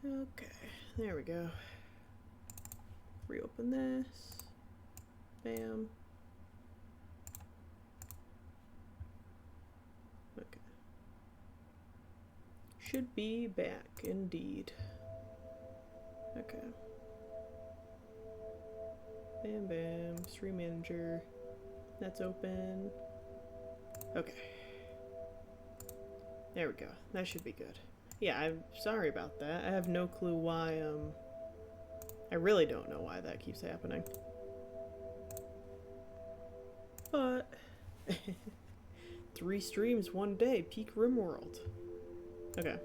Okay, there we go. Reopen this. Bam. Okay. Should be back, indeed. Okay. Bam bam. Stream manager. That's open. Okay. There we go. That should be good. Yeah, I'm sorry about that. I have no clue why, I really don't know why that keeps happening. But 3 streams one day, peak RimWorld. Okay.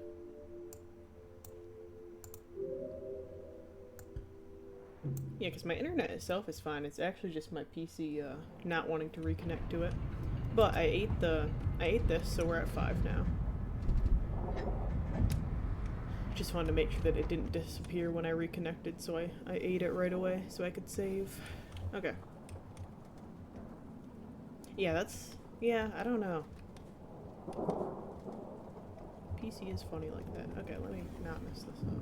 Yeah, because my internet itself is fine. It's actually just my PC not wanting to reconnect to it. But I ate this, so we're at 5 now. Just wanted to make sure that it didn't disappear when I reconnected, so I ate it right away so I could save. Okay. Yeah, I don't know. PC is funny like that. Okay, let me not mess this up.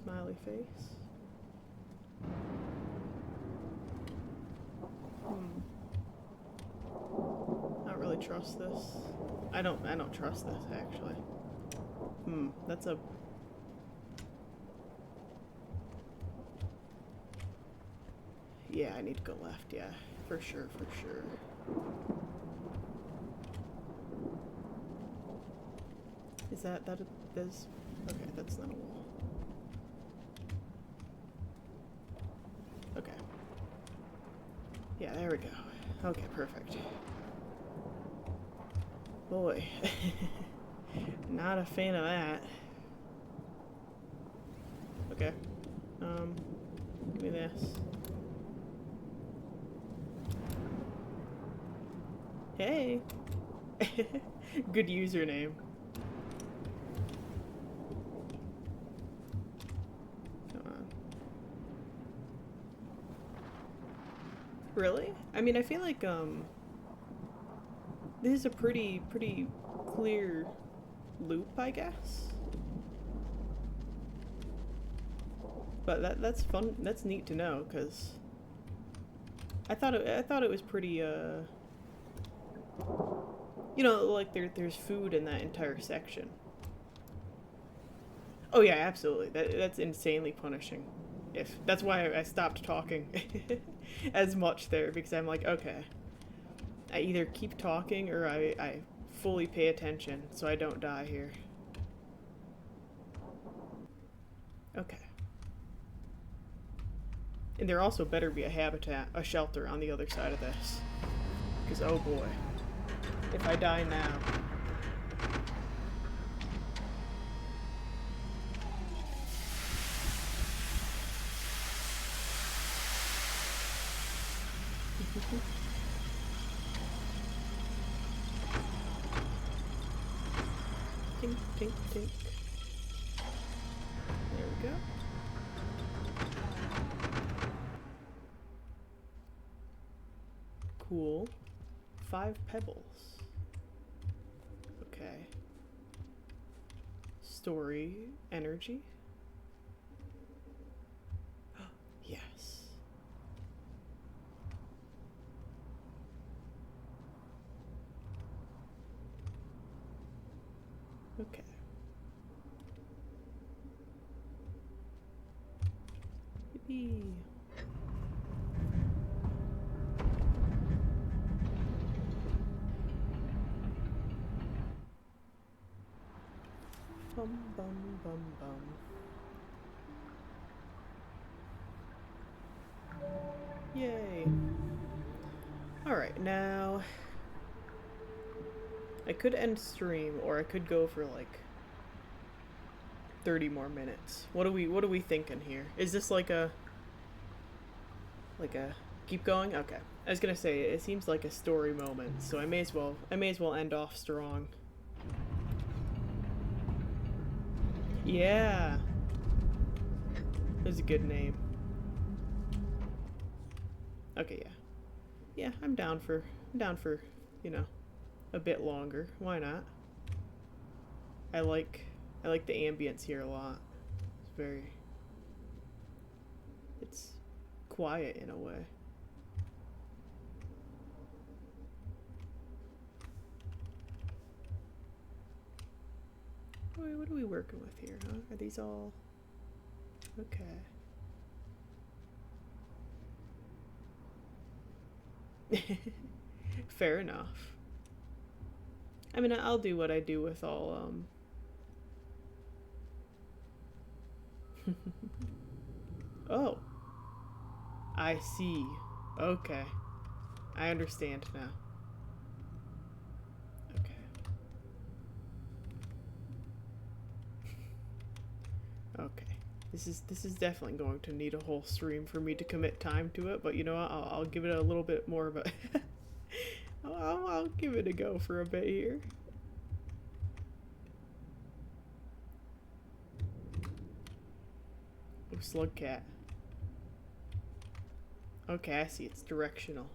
Smiley face. Not really trust this. I don't trust this actually. That's a yeah, I need to go left, yeah. For sure, for sure. Is that is okay, that's not a wall. Okay. Yeah, there we go. Okay, perfect. Boy. Not a fan of that. Okay. Give me this. Hey! Good username. Come on. Really? I mean, I feel like, this is a pretty clear loop, I guess. But that's fun. That's neat to know, because I thought it was pretty, you know, like there's food in that entire section. Oh yeah, absolutely. That's insanely punishing. If that's why I stopped talking as much there, because I'm like, okay, I either keep talking or I fully pay attention so I don't die here. Okay. And there also better be a habitat, a shelter on the other side of this. Because, oh boy. If I die now. Tink, tink, tink. There we go. Cool. 5 pebbles. Okay. Story, energy. Yes. Okay. Yippee. Bum bum bum bum. Yay. Alright, now I could end stream, or I could go for like 30 more minutes. What are we thinking here? Is this like a keep going? Okay. I was gonna say it seems like a story moment, so I may as well end off strong. Yeah. That's a good name. Okay, yeah. Yeah, I'm down for, you know, a bit longer. Why not? I like the ambience here a lot. It's quiet in a way. What are we working with here, huh? Are these all okay? Fair enough. I mean, I'll do what I do with all, Oh. I see. Okay. I understand now. Okay. Okay. This is definitely going to need a whole stream for me to commit time to it, but you know what? I'll give it a little bit more of a... I'll give it a go for a bit here. Oh, slug cat. Okay, I see. It's directional.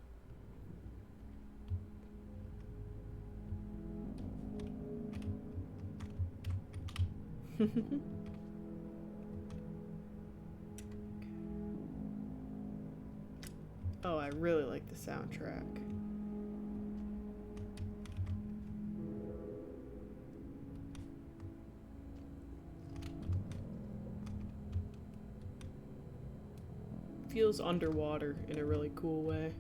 Oh, I really like the soundtrack. Feels underwater in a really cool way.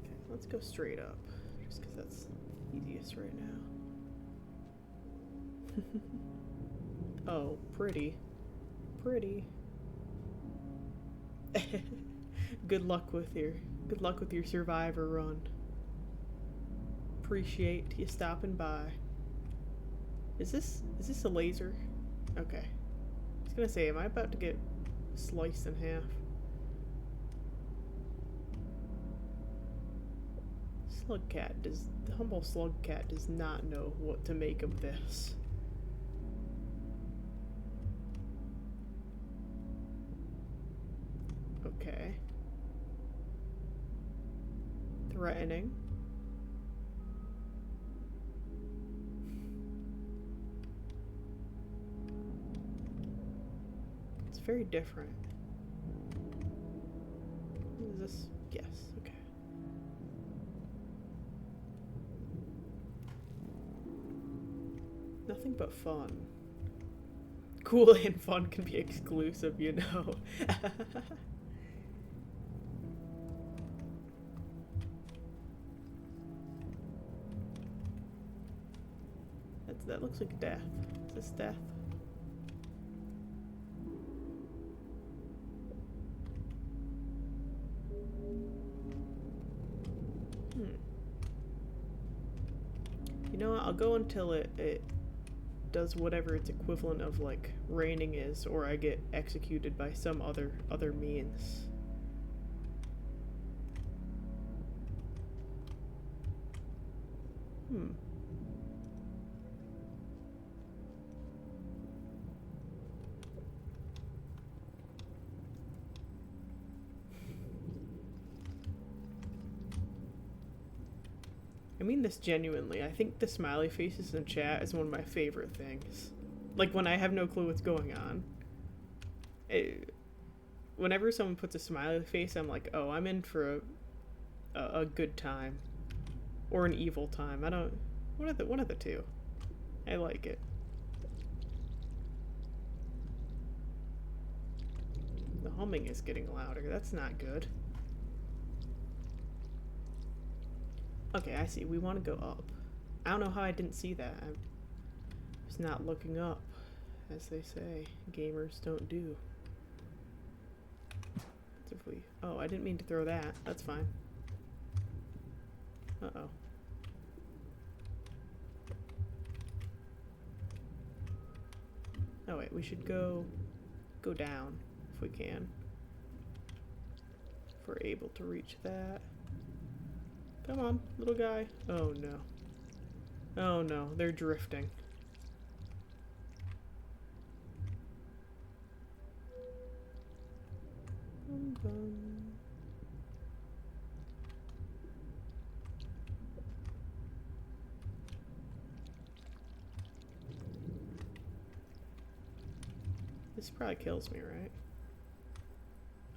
Okay, let's go straight up, just because that's easiest right now. Oh, pretty. Pretty. Good luck with your survivor run. Appreciate you stopping by. Is this a laser? Okay. I was gonna say, am I about to get sliced in half? The humble slug cat does not know what to make of this. Okay. Threatening. It's very different. Is this? Yes, okay. Nothing but fun. Cool and fun can be exclusive, you know. That looks like death. Is this death? You know what? I'll go until it does whatever its equivalent of like raining is, or I get executed by some other means. I mean this genuinely. I think the smiley faces in chat is one of my favorite things. Like when I have no clue what's going on. Whenever someone puts a smiley face, I'm like, oh, I'm in for a good time. Or an evil time. I don't... One of the two. I like it. The humming is getting louder. That's not good. Okay, I see. We want to go up. I don't know how I didn't see that. I was not looking up, as they say. Gamers don't do. If we... Oh, I didn't mean to throw that. That's fine. Uh-oh. Oh wait, we should go down if we can. If we're able to reach that. Come on, little guy. Oh no. Oh no, they're drifting. This probably kills me, right?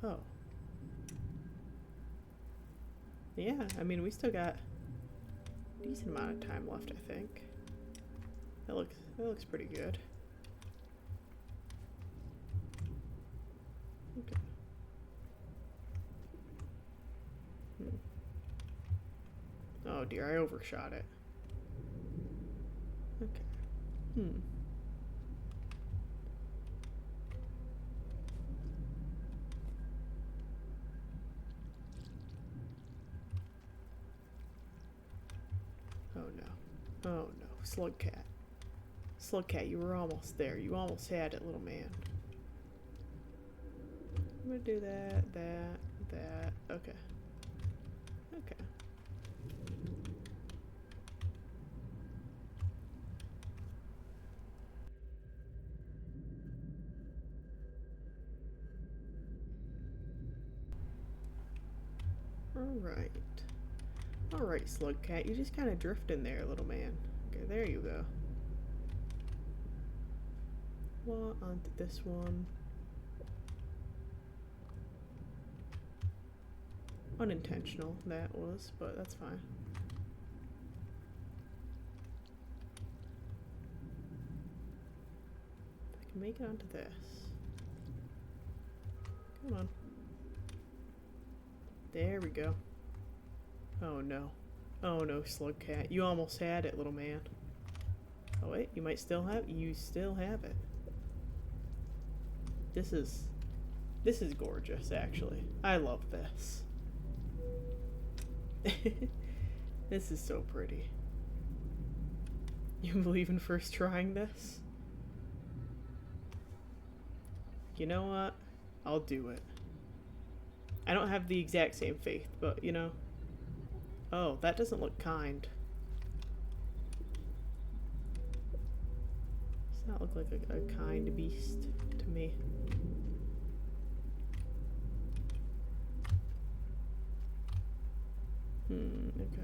Oh. Yeah, I mean, we still got a decent amount of time left, I think. That looks pretty good. Okay. Oh dear, I overshot it. Okay. Oh no. Oh no. Slug cat. Slug cat, you were almost there. You almost had it, little man. I'm gonna do that. Okay. Okay. Alright. Alright, slug cat. You just kind of drift in there, little man. Okay, there you go. Well, onto this one. Unintentional, that was, but that's fine. If I can make it onto this. Come on. There we go. Oh no. Oh no, slug cat. You almost had it, little man. Oh wait, you might still have it. You still have it. This is gorgeous, actually. I love this. This is so pretty. You believe in first trying this? You know what? I'll do it. I don't have the exact same faith, but you know. Oh, that doesn't look kind. Does not look like a kind beast to me. Okay.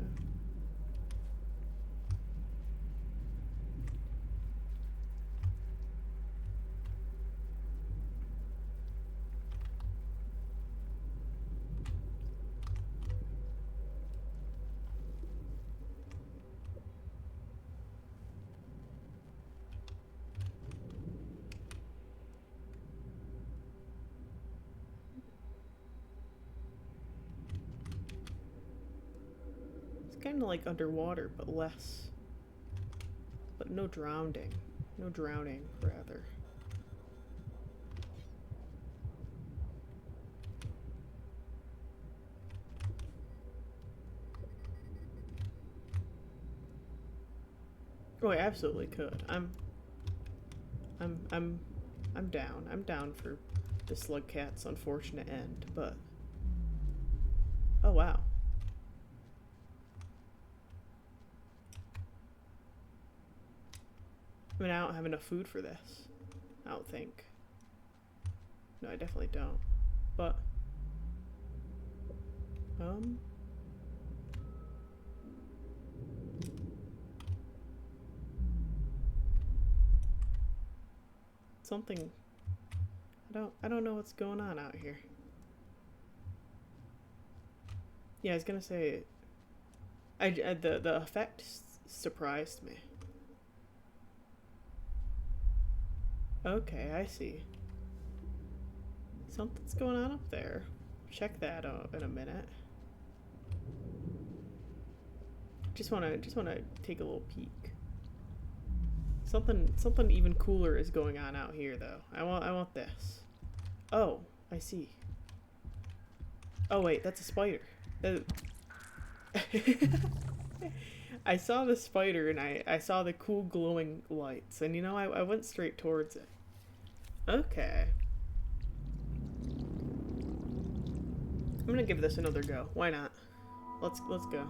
Kind of like underwater, but less. But no drowning. No drowning, rather. Oh, I absolutely could. I'm down. I'm down for the slug cat's unfortunate end, but oh wow. I mean, I don't have enough food for this. I don't think. No, I definitely don't. But something. I don't know what's going on out here. Yeah, I was gonna say. The effect surprised me. Okay, I see. Something's going on up there. Check that out in a minute. Just wanna take a little peek. Something even cooler is going on out here, though. I want this. Oh, I see. Oh wait, that's a spider. That- I saw the spider and I saw the cool glowing lights, and you know, I went straight towards it. Okay. I'm gonna give this another go. Why not? Let's go.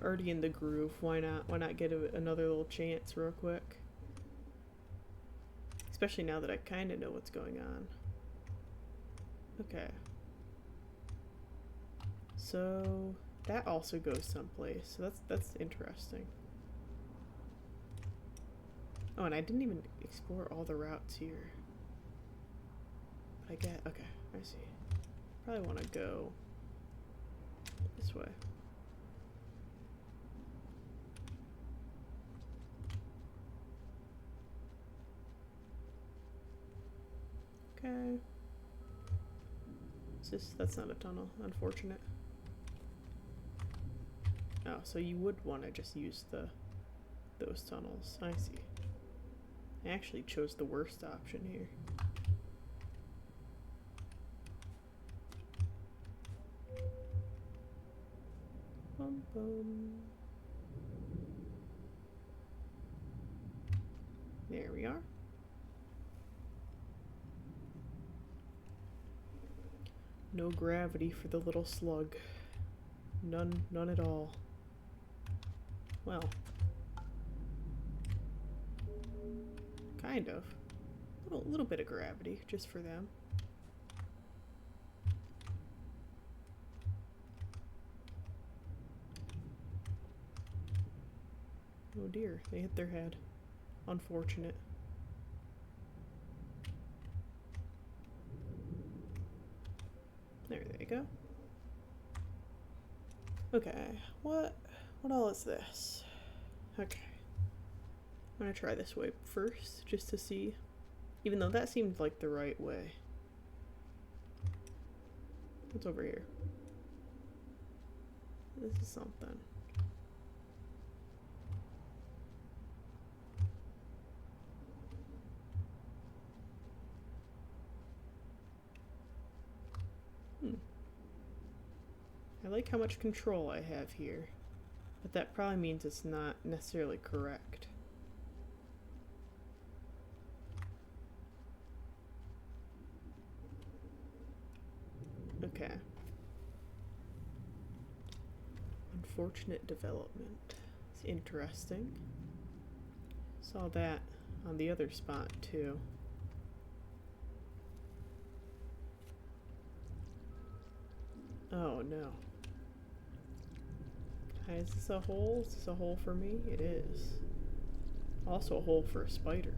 Already in the groove. Why not? Why not get another little chance real quick? Especially now that I kind of know what's going on. Okay. So that also goes someplace. So that's interesting. Oh, and I didn't even explore all the routes here. But I get okay. I see. Probably want to go this way. Okay. That's not a tunnel. Unfortunate. Oh, so you would want to just use those tunnels. I see. I actually chose the worst option here. Bum bum. There we are. No gravity for the little slug. None at all. Well, kind of. Little bit of gravity just for them. Oh dear, they hit their head. Unfortunate. There they go. Okay, what all is this? Okay. I'm gonna try this way first, just to see. Even though that seemed like the right way. What's over here? This is something. I like how much control I have here, but that probably means it's not necessarily correct. Okay. Unfortunate development. It's interesting. Saw that on the other spot too. Oh no. Is this a hole? Is this a hole for me? It is. Also a hole for a spider.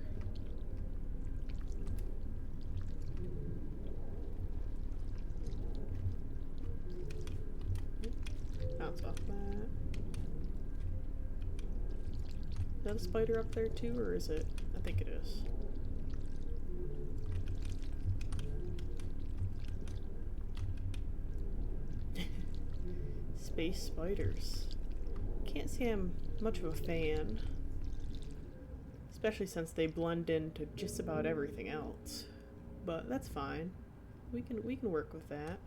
Bounce off that. Is that a spider up there too, or is it? I think it is. Space spiders. Can't say I'm much of a fan. Especially since they blend into just about everything else. But that's fine. We can work with that.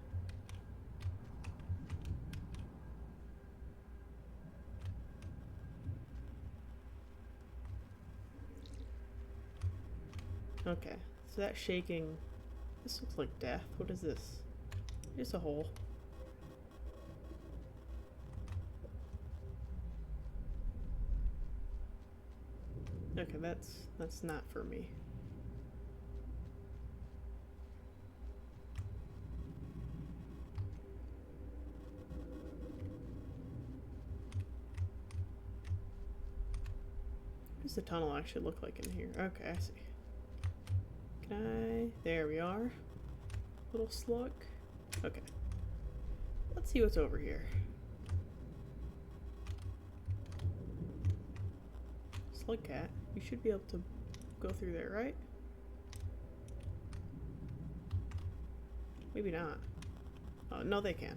Okay, so that shaking, this looks like death. What is this? Just a hole. Okay, that's not for me. What does the tunnel actually look like in here? Okay, I see. Can I? There we are. Little slug. Okay. Let's see what's over here. Slug cat. You should be able to go through there, right? Maybe not. Oh, no, they can.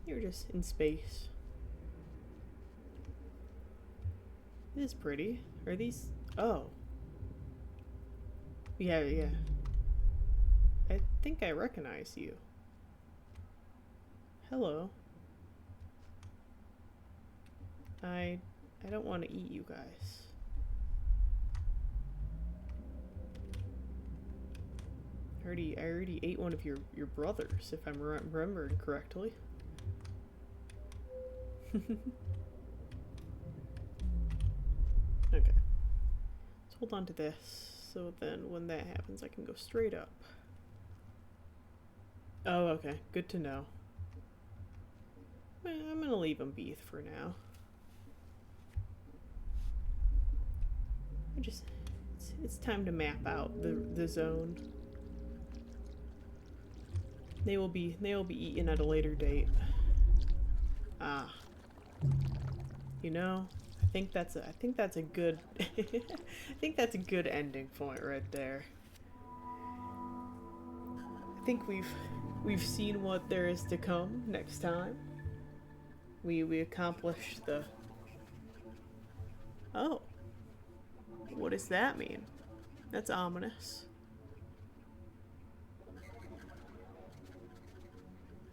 You're just in space. This is pretty. Are these... Oh. Yeah, yeah. I think I recognize you. Hello. I don't want to eat you guys. I already ate one of your brothers, if I'm remembering correctly. Okay. Let's hold on to this, so then when that happens I can go straight up. Oh, okay. Good to know. I'm gonna leave them be for now. It's time to map out the zone. They will be eaten at a later date. Ah. You know, I think that's a good I think that's a good ending point right there. I think we've seen what there is to come next time. We accomplished the... Oh. What does that mean? That's ominous.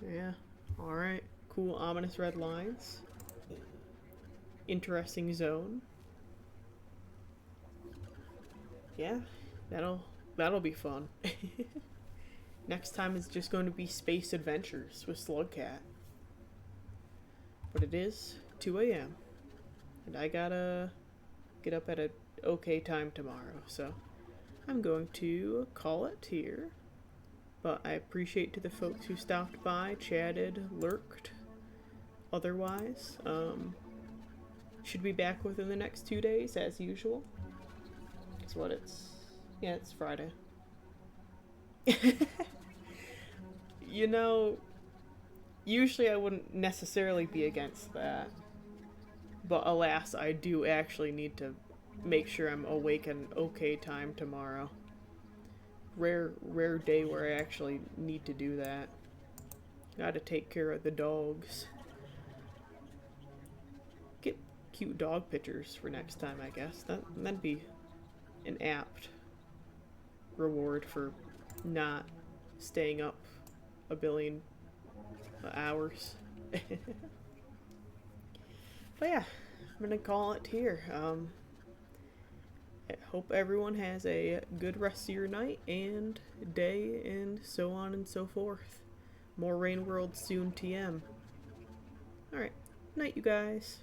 Yeah. Alright. Cool ominous red lines. Interesting zone. Yeah. That'll be fun. Next time is just going to be space adventures with Slugcat. But it is 2 a.m. and I gotta get up at an okay time tomorrow, so I'm going to call it here. But I appreciate to the folks who stopped by, chatted, lurked, otherwise. Should be back within the next 2 days, as usual. Guess what yeah, it's Friday. You know, usually I wouldn't necessarily be against that. But alas, I do actually need to make sure I'm awake at an okay time tomorrow. Rare day where I actually need to do that. Gotta take care of the dogs. Get cute dog pictures for next time, I guess. That'd be an apt reward for not staying up a billion hours. But yeah, I'm gonna call it here. I hope everyone has a good rest of your night and day and so on and so forth. More Rain World soon, TM. Alright, night you guys.